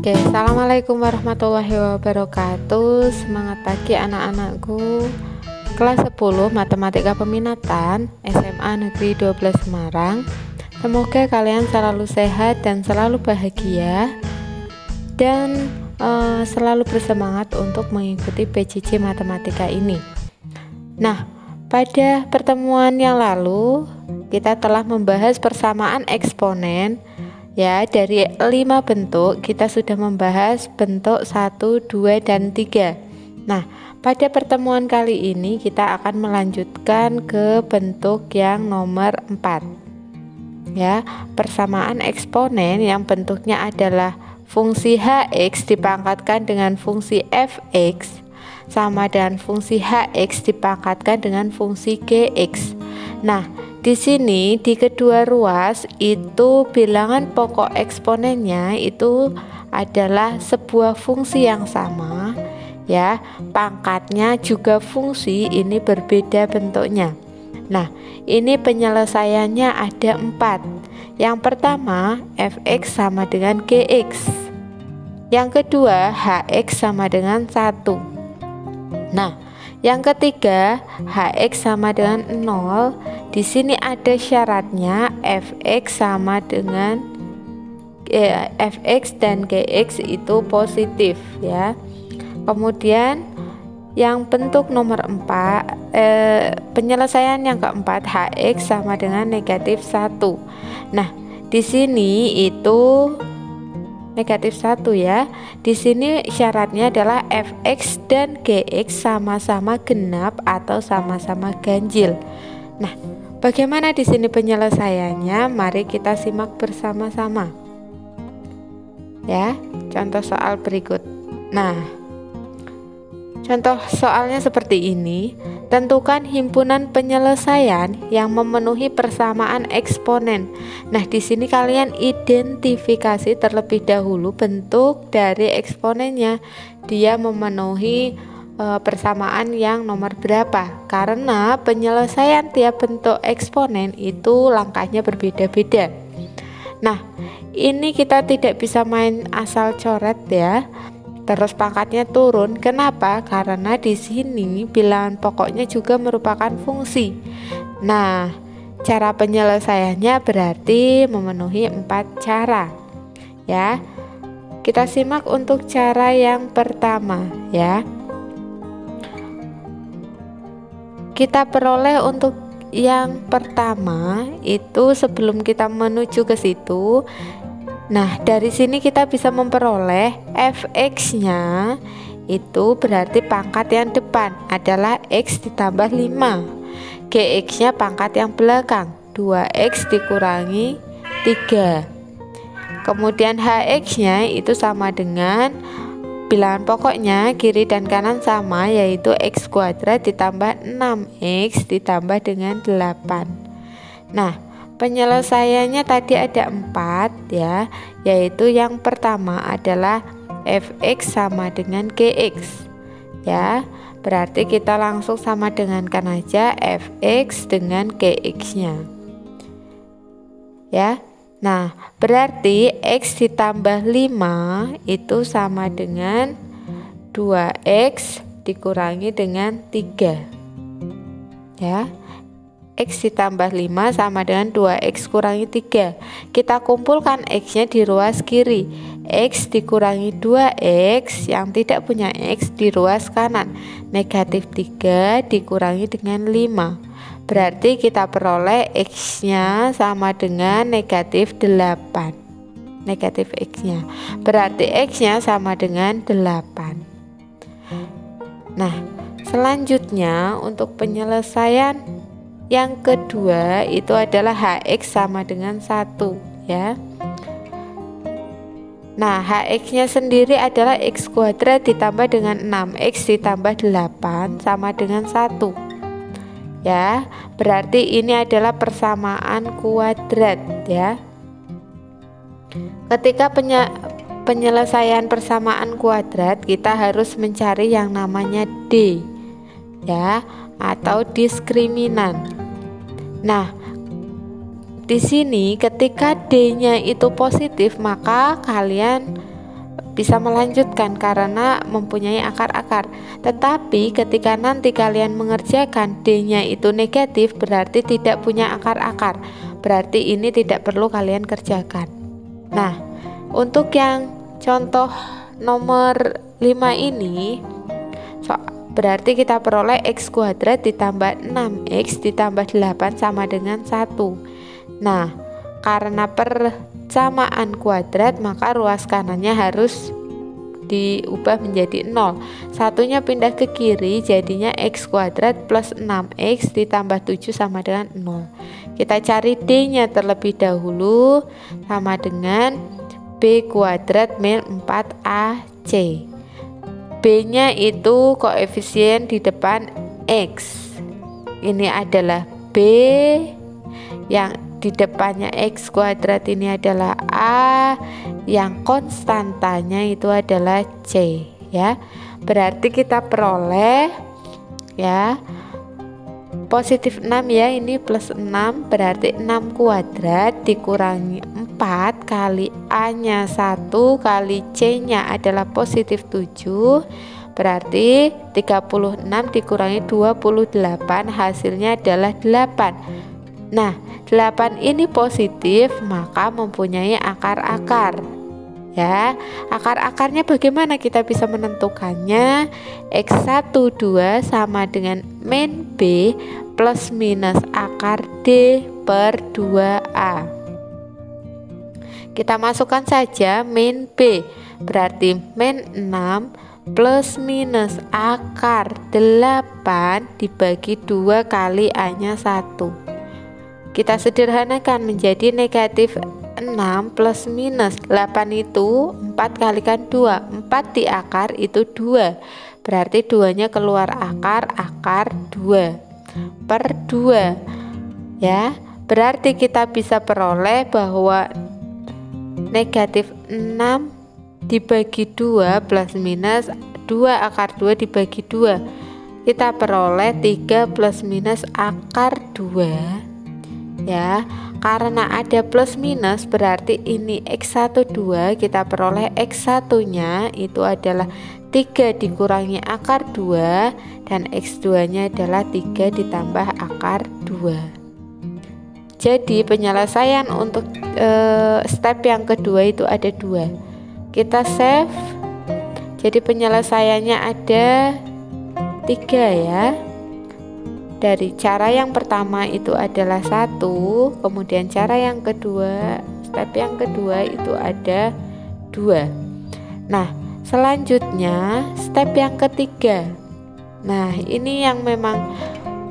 Oke, assalamualaikum warahmatullahi wabarakatuh. Semangat pagi anak-anakku. Kelas 10 Matematika Peminatan SMA Negeri 12 Semarang. Semoga kalian selalu sehat dan selalu bahagia dan selalu bersemangat untuk mengikuti PJJ Matematika ini. Nah, pada pertemuan yang lalu kita telah membahas persamaan eksponen. Ya, dari 5 bentuk kita sudah membahas bentuk 1, 2, dan 3. Nah, pada pertemuan kali ini kita akan melanjutkan ke bentuk yang nomor 4. Ya, persamaan eksponen yang bentuknya adalah fungsi hx dipangkatkan dengan fungsi fx sama dengan fungsi hx dipangkatkan dengan fungsi gx. Nah, di sini di kedua ruas itu bilangan pokok eksponennya itu adalah sebuah fungsi yang sama, ya. Pangkatnya juga fungsi, ini berbeda bentuknya. Nah, ini penyelesaiannya ada 4. Yang pertama, fx sama dengan gx. Yang kedua, hx sama dengan 1. Nah, yang ketiga, hx sama dengan 0. Di sini ada syaratnya fx sama dengan fx dan gx itu positif, ya. Kemudian yang bentuk nomor 4, penyelesaian yang keempat, hx sama dengan negatif 1. Nah, di sini itu negatif 1, ya. Di sini syaratnya adalah fx dan gx sama-sama genap atau sama-sama ganjil. Nah, bagaimana di sini penyelesaiannya? Mari kita simak bersama-sama. Ya, contoh soal berikut. Nah, contoh soalnya seperti ini. Tentukan himpunan penyelesaian yang memenuhi persamaan eksponen. Nah, di sini kalian identifikasi terlebih dahulu bentuk dari eksponennya. Dia memenuhi persamaan yang nomor berapa? Karena penyelesaian tiap bentuk eksponen itu langkahnya berbeda-beda. Nah, ini kita tidak bisa main asal coret, ya. Terus pangkatnya turun. Kenapa? Karena di sini bilangan pokoknya juga merupakan fungsi. Nah, cara penyelesaiannya berarti memenuhi 4 cara. Ya. Kita simak untuk cara yang pertama, ya. Kita peroleh untuk yang pertama itu sebelum kita menuju ke situ. Nah, dari sini kita bisa memperoleh fx-nya itu berarti pangkat yang depan adalah x ditambah 5. Gx-nya pangkat yang belakang 2x dikurangi 3. Kemudian hx-nya itu sama dengan bilangan pokoknya kiri dan kanan sama, yaitu x kuadrat ditambah 6x ditambah dengan 8. Nah, penyelesaiannya tadi ada 4, ya, yaitu yang pertama adalah fx sama dengan gx, ya. Berarti kita langsung sama dengankan aja fx dengan gx-nya, ya. Nah, berarti x ditambah 5 itu sama dengan 2x dikurangi dengan 3, ya. X ditambah 5 sama dengan 2x kurangi 3. Kita kumpulkan x-nya di ruas kiri. X dikurangi 2x yang tidak punya x di ruas kanan. Negatif 3 dikurangi dengan 5. Berarti kita peroleh x-nya sama dengan negatif 8. Negatif x-nya. Berarti x-nya sama dengan 8. Nah, selanjutnya untuk penyelesaian yang kedua itu adalah hx sama dengan 1, ya. Nah, hx-nya sendiri adalah x kuadrat ditambah dengan 6x ditambah 8 sama dengan 1. Ya, berarti ini adalah persamaan kuadrat, ya. Ketika penyelesaian persamaan kuadrat, kita harus mencari yang namanya D, ya, atau diskriminan. Nah, di sini ketika D-nya itu positif, maka kalian bisa melanjutkan karena mempunyai akar-akar. Tetapi ketika nanti kalian mengerjakan D-nya itu negatif, berarti tidak punya akar-akar. Berarti ini tidak perlu kalian kerjakan. Nah, untuk yang contoh nomor 5 ini, berarti kita peroleh X kuadrat ditambah 6X ditambah 8 sama dengan 1. Nah, karena persamaan kuadrat, maka ruas kanannya harus diubah menjadi 0. Satunya pindah ke kiri, jadinya X kuadrat plus 6X ditambah 7 sama dengan 0. Kita cari D-nya terlebih dahulu, sama dengan B kuadrat min 4AC. B-nya itu koefisien di depan X. Ini adalah B, yang di depannya X kuadrat ini adalah A, yang konstantanya itu adalah C, ya. Berarti kita peroleh, ya, positif 6 ya, ini plus 6, berarti 6 kuadrat dikurangi 4 kali A-nya 1 kali C-nya adalah positif 7, berarti 36 dikurangi 28 hasilnya adalah 8. Nah, 8 ini positif, maka mempunyai akar-akar. Ya, akar-akarnya bagaimana kita bisa menentukannya? X12 sama dengan min B plus minus akar D per 2A. Kita masukkan saja min B, berarti min 6 plus minus akar 8 dibagi 2 kali A-nya 1. Kita sederhanakan menjadi negatif 6 plus minus 8 itu 4 kalikan 2, 4 di akar itu 2, berarti 2-nya keluar akar 2 per 2, ya. Berarti kita bisa peroleh bahwa negatif 6 dibagi 2 plus minus 2 akar 2 dibagi 2, kita peroleh 3 plus minus akar 2, ya. Karena ada plus minus, berarti ini X12 kita peroleh X1 nya itu adalah 3 dikurangi akar 2, dan X2 nya adalah 3 ditambah akar 2. Jadi penyelesaian untuk step yang kedua itu ada 2. Kita save. Jadi penyelesaiannya ada 3 ya. Dari cara yang pertama itu adalah 1, kemudian cara yang kedua, step yang kedua itu ada 2. Nah, selanjutnya step yang ketiga. Nah, ini yang memang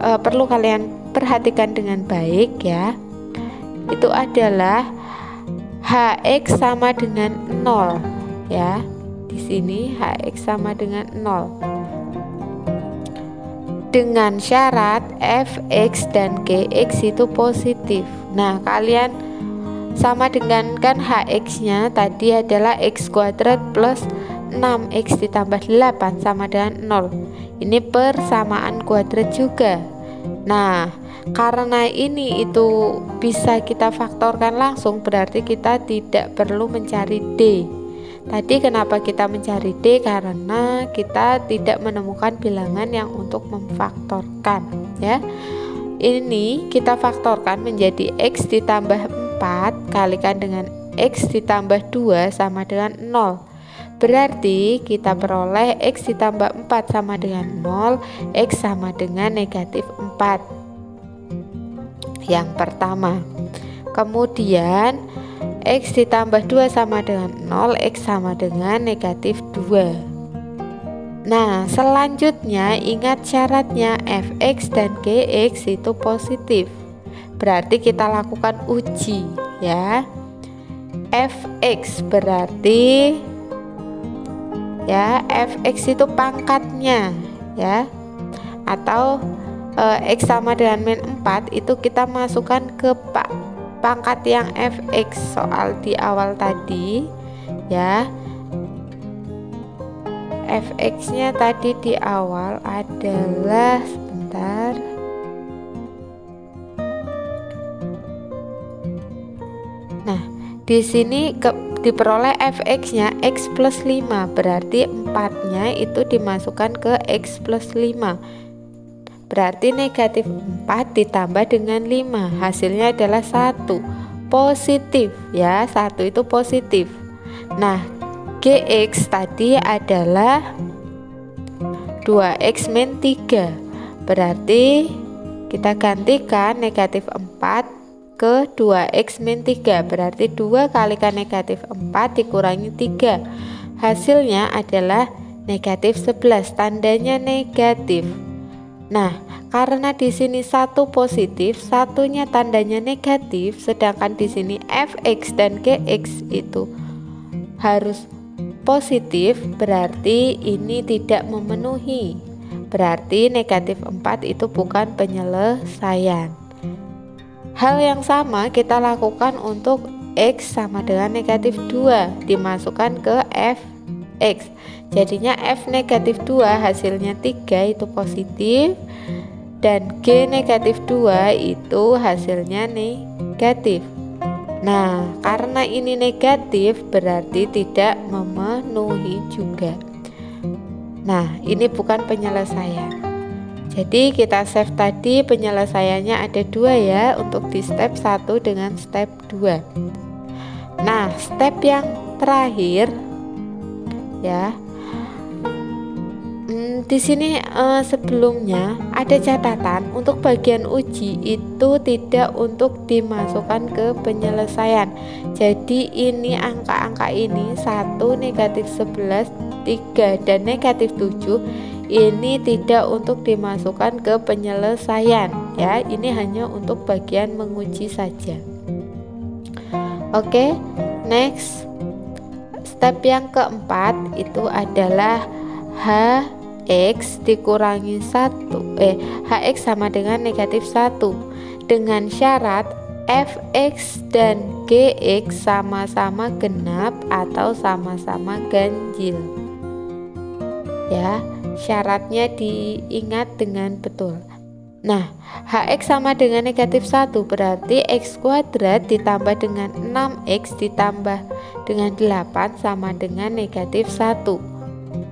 perlu kalian perhatikan dengan baik ya. Itu adalah Hx sama dengan 0 ya. Di sini Hx sama dengan 0. Dengan syarat fx dan gx itu positif. Nah, kalian sama dengan kan hx nya tadi adalah x kuadrat plus 6x ditambah 8 sama dengan 0. Ini persamaan kuadrat juga. Nah, karena ini itu bisa kita faktorkan langsung, berarti kita tidak perlu mencari D. Tadi kenapa kita mencari D? Karena kita tidak menemukan bilangan yang untuk memfaktorkan ya. Ini kita faktorkan menjadi X ditambah 4 kalikan dengan X ditambah 2 sama dengan 0. Berarti kita peroleh X ditambah 4 sama dengan 0, X sama dengan negatif 4. Yang pertama. Kemudian X ditambah 2 sama dengan 0, X sama dengan negatif 2. Nah, selanjutnya ingat syaratnya fx dan gx itu positif. Berarti kita lakukan uji ya. Fx berarti ya, fx itu pangkatnya ya. Atau X sama dengan min 4 itu kita masukkan ke pangkat yang fx soal di awal tadi ya. Fx nya tadi di awal adalah sebentar, nah di sini diperoleh fx-nya x plus 5, berarti 4-nya itu dimasukkan ke x plus 5. Berarti negatif 4 ditambah dengan 5, hasilnya adalah 1, positif ya, 1 itu positif. Nah, gx tadi adalah 2x min 3, berarti kita gantikan negatif 4 ke 2x min 3, berarti 2 kalikan negatif 4 dikurangi 3, hasilnya adalah negatif 11, tandanya negatif. Nah, karena di sini 1 positif, satunya tandanya negatif, sedangkan di sini fx dan gx itu harus positif, berarti ini tidak memenuhi. Berarti negatif 4 itu bukan penyelesaian. Hal yang sama kita lakukan untuk x sama dengan negatif 2, dimasukkan ke fx. Jadinya f negatif 2 hasilnya 3 itu positif, dan g negatif 2 itu hasilnya negatif. Nah, karena ini negatif berarti tidak memenuhi juga. Nah, ini bukan penyelesaian. Jadi kita save tadi penyelesaiannya ada 2 ya, untuk di step 1 dengan step 2. Nah, step yang terakhir ya. Di sini sebelumnya ada catatan untuk bagian uji itu tidak untuk dimasukkan ke penyelesaian. Jadi ini angka-angka ini 1, negatif 11, 3 dan negatif 7 ini tidak untuk dimasukkan ke penyelesaian ya. Ini hanya untuk bagian menguji saja. Oke, next. Step yang keempat itu adalah hx dikurangi 1 hx sama dengan negatif 1 dengan syarat fx dan gx sama-sama genap atau sama-sama ganjil ya. Syaratnya diingat dengan betul. Nah, hx sama dengan negatif 1 berarti x kuadrat ditambah dengan 6x ditambah dengan 8 sama dengan negatif 1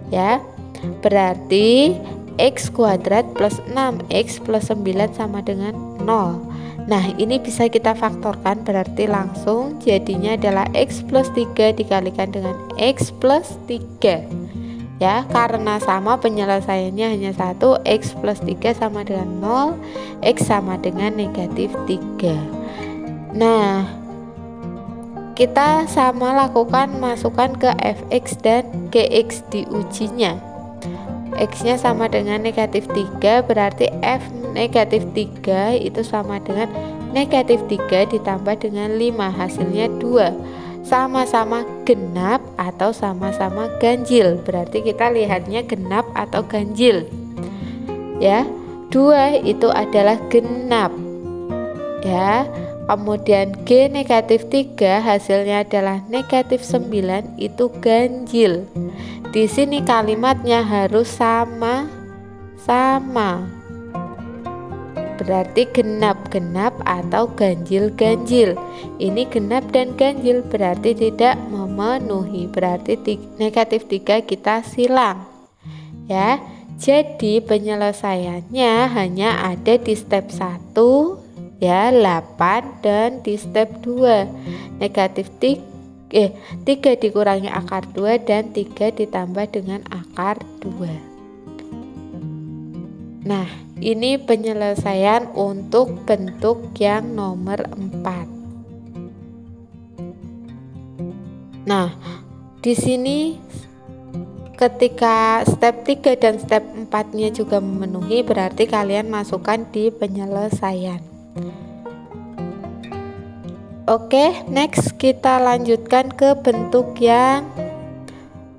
ya. Berarti x kuadrat plus 6x plus 9 sama dengan 0. Nah, ini bisa kita faktorkan, berarti langsung jadinya adalah x plus 3 dikalikan dengan x plus 3 ya, karena sama penyelesaiannya hanya 1, x plus 3 sama dengan 0, x sama dengan negatif 3. Nah, kita sama lakukan masukkan ke fx dan gx di ujinya. X nya sama dengan negatif 3, berarti f negatif 3 itu sama dengan negatif 3 ditambah dengan 5, hasilnya 2. Sama-sama genap atau sama-sama ganjil, berarti kita lihatnya genap atau ganjil ya. 2 itu adalah genap ya. Kemudian G negatif 3 hasilnya adalah negatif 9 itu ganjil. Di sini kalimatnya harus sama-sama, berarti genap-genap atau ganjil-ganjil. Ini genap dan ganjil berarti tidak memenuhi, berarti negatif 3 kita silang ya. Jadi penyelesaiannya hanya ada di step 1 ya, 8, dan di step 2 negatif 3 dikurangi akar 2 dan 3 ditambah dengan akar 2. Nah, ini penyelesaian untuk bentuk yang nomor 4. Nah, di sini ketika step 3 dan step 4-nya juga memenuhi, berarti kalian masukkan di penyelesaian. Oke, next kita lanjutkan ke bentuk yang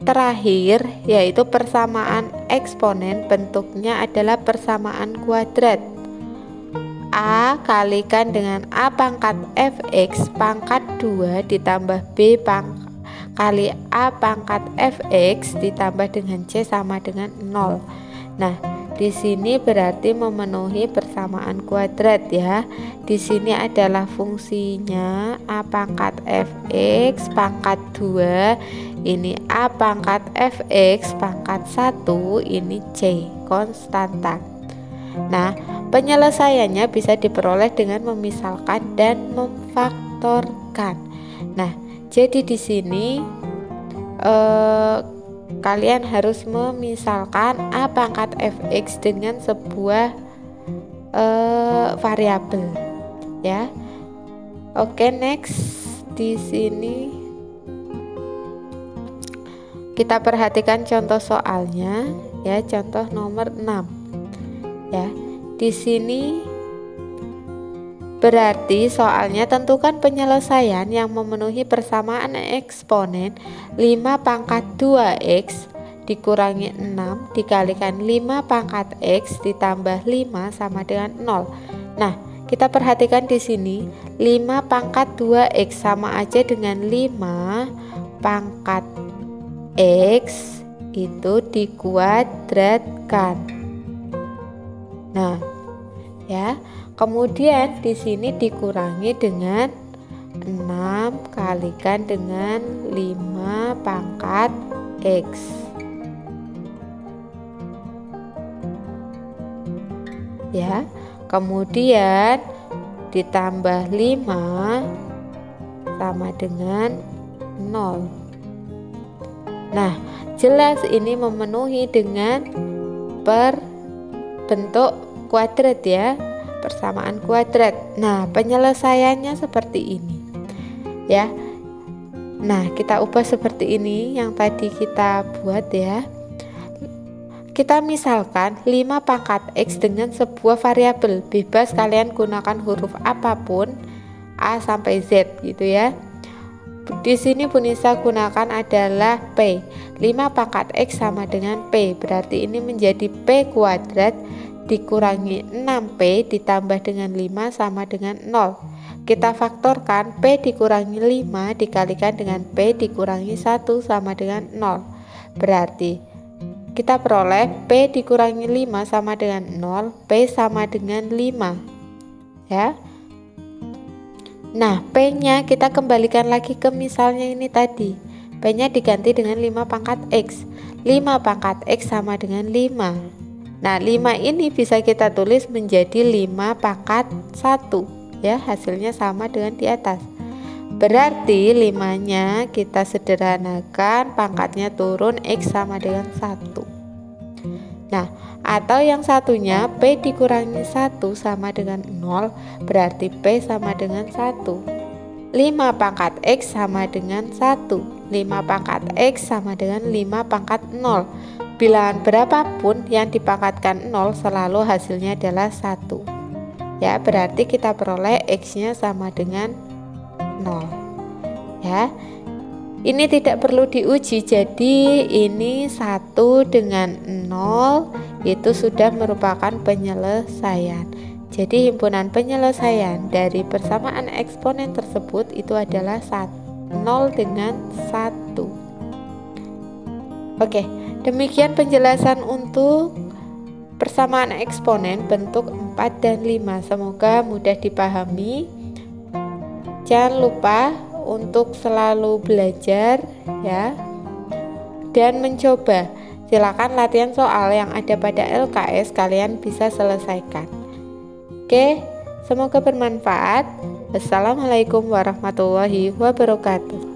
terakhir, yaitu persamaan eksponen. Bentuknya adalah persamaan kuadrat. A kalikan dengan A pangkat fx pangkat 2 ditambah B kali A pangkat fx ditambah dengan C sama dengan 0. Nah, Di sini berarti memenuhi persamaan kuadrat ya. Di sini adalah fungsinya A pangkat fx pangkat 2, ini A pangkat fx pangkat 1, ini C konstanta. Nah, penyelesaiannya bisa diperoleh dengan memisalkan dan memfaktorkan. Nah, jadi di sini kalian harus memisalkan A pangkat fx dengan sebuah variabel ya. Oke, next. Di sini kita perhatikan contoh soalnya ya, contoh nomor 6 ya. Di sini berarti soalnya tentukan penyelesaian yang memenuhi persamaan eksponen 5 pangkat 2x dikurangi 6 dikalikan 5 pangkat x ditambah 5 sama dengan 0. Nah, kita perhatikan di sini 5 pangkat 2x sama aja dengan 5 pangkat x itu dikuadratkan. Nah, ya. Kemudian di sini dikurangi dengan 6 kalikan dengan 5 pangkat x. Ya, kemudian ditambah 5 sama dengan 0. Nah, jelas ini memenuhi dengan bentuk kuadrat ya, persamaan kuadrat. Nah, penyelesaiannya seperti ini ya. Nah, kita ubah seperti ini yang tadi kita buat ya. Kita misalkan 5 pangkat x dengan sebuah variabel, bebas kalian gunakan huruf apapun A sampai Z gitu ya. Di sini Bu Nisa gunakan adalah P. 5 pangkat x sama dengan P, berarti ini menjadi P kuadrat dikurangi 6P ditambah dengan 5 sama dengan 0. Kita faktorkan P dikurangi 5 dikalikan dengan P dikurangi 1 sama dengan 0. Berarti kita peroleh P dikurangi 5 sama dengan 0, P sama dengan 5 ya. Nah, P nya kita kembalikan lagi ke misalnya ini tadi. P nya diganti dengan 5 pangkat X. 5 pangkat X sama dengan 5. Nah, 5 ini bisa kita tulis menjadi 5 pangkat 1 ya, hasilnya sama dengan di atas. Berarti 5-nya kita sederhanakan, pangkatnya turun, X sama dengan 1. Nah, atau yang satunya P dikurangi 1 sama dengan 0, berarti P sama dengan 1. 5 pangkat X sama dengan 1. 5 pangkat X sama dengan 5 pangkat 0. Bilangan berapapun yang dipangkatkan 0 selalu hasilnya adalah 1 ya, berarti kita peroleh X nya sama dengan 0 ya. Ini tidak perlu diuji, jadi ini 1 dengan 0 itu sudah merupakan penyelesaian. Jadi himpunan penyelesaian dari persamaan eksponen tersebut itu adalah 0 dengan 1. Oke, demikian penjelasan untuk persamaan eksponen bentuk 4 dan 5. Semoga mudah dipahami. Jangan lupa untuk selalu belajar ya, dan mencoba. Silakan latihan soal yang ada pada LKS kalian bisa selesaikan. Oke, semoga bermanfaat. Wassalamualaikum warahmatullahi wabarakatuh.